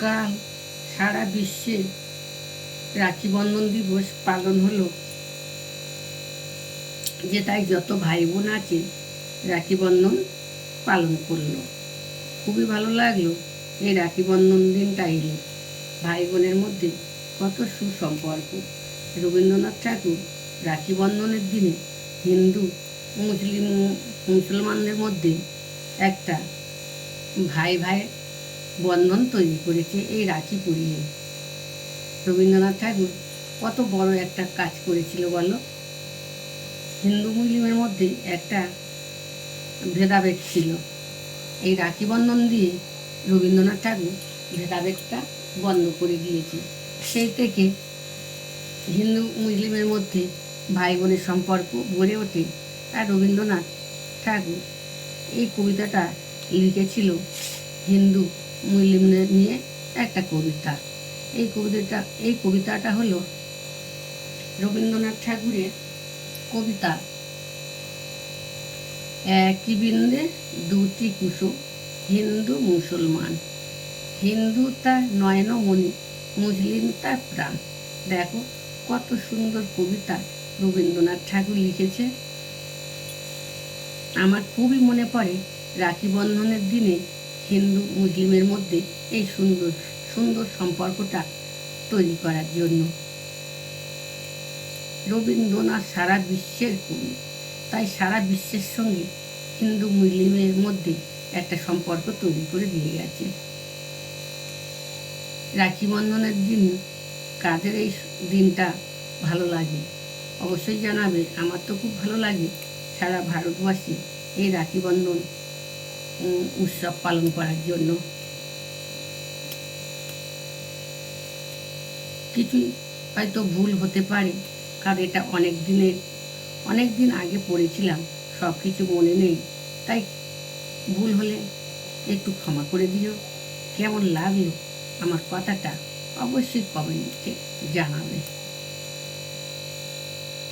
কাল সারা বিশ্বে রাখি বন্ধন দিবস পালন হলো, যে তাই যত ভাই বোন আছে রাখি বন্ধন পালন করলো। খুবই ভালো লাগলো এই রাখি বন্ধন দিনটা এলে। ভাই বোনের মধ্যে কত সুসম্পর্ক। রবীন্দ্রনাথ ঠাকুর রাখি বন্ধনের দিনে হিন্দু মুসলমানদের মধ্যে একটা ভাই ভাই বন্ধন তৈরি করেছে এই রাখি পরিয়ে। রবীন্দ্রনাথ ঠাকুর কত বড় একটা কাজ করেছিল বলো। হিন্দু মুসলিমের মধ্যে একটা ভেদাভেদ ছিল, এই রাখি বন্ধন দিয়ে রবীন্দ্রনাথ ঠাকুর ভেদাভেদটা বন্ধ করে দিয়েছে। সেই থেকে হিন্দু মুসলিমের মধ্যে ভাই বোনের সম্পর্ক গড়ে ওঠে। আর রবীন্দ্রনাথ ঠাকুর এই কবিতাটা লিখেছিল হিন্দু মুসলিমদের নিয়ে একটা কবিতা। এই কবিতাটা হলো রবীন্দ্রনাথ ঠাকুরের কবিতা একই বৃন্দে দুটি কুসুম হিন্দু মুসলমান, হিন্দু তার নয়নমণি মুসলিম তার প্রাণ। দেখো কত সুন্দর কবিতা রবীন্দ্রনাথ ঠাকুর লিখেছে। আমার খুবই মনে পড়ে রাখি বন্ধনের দিনে হিন্দু মুসলিমের মধ্যে এই সুন্দর সুন্দর সম্পর্কটা তৈরি করার জন্য। রবীন্দ্রনাথ সারা বিশ্বের কবি, তাই সারা বিশ্বের সঙ্গে হিন্দু মুসলিমের মধ্যে একটা সম্পর্ক তৈরি করে দিয়ে গেছে। রাখি বন্ধনের দিন কাদের এই দিনটা ভালো লাগে অবশ্যই জানাবে। আমার তো খুব ভালো লাগে সারা ভারতবাসী এই রাখি বন্ধন উৎসব পালন করার জন্য। কিছুই হয়তো ভুল হতে পারে, কারণ এটা অনেক দিন আগে পড়েছিলাম, সব কিছু মনে নেই। তাই ভুল হলে একটু ক্ষমা করে দিও। কেমন লাগলো আমার কথাটা অবশ্যই কমেন্টে জানাবে।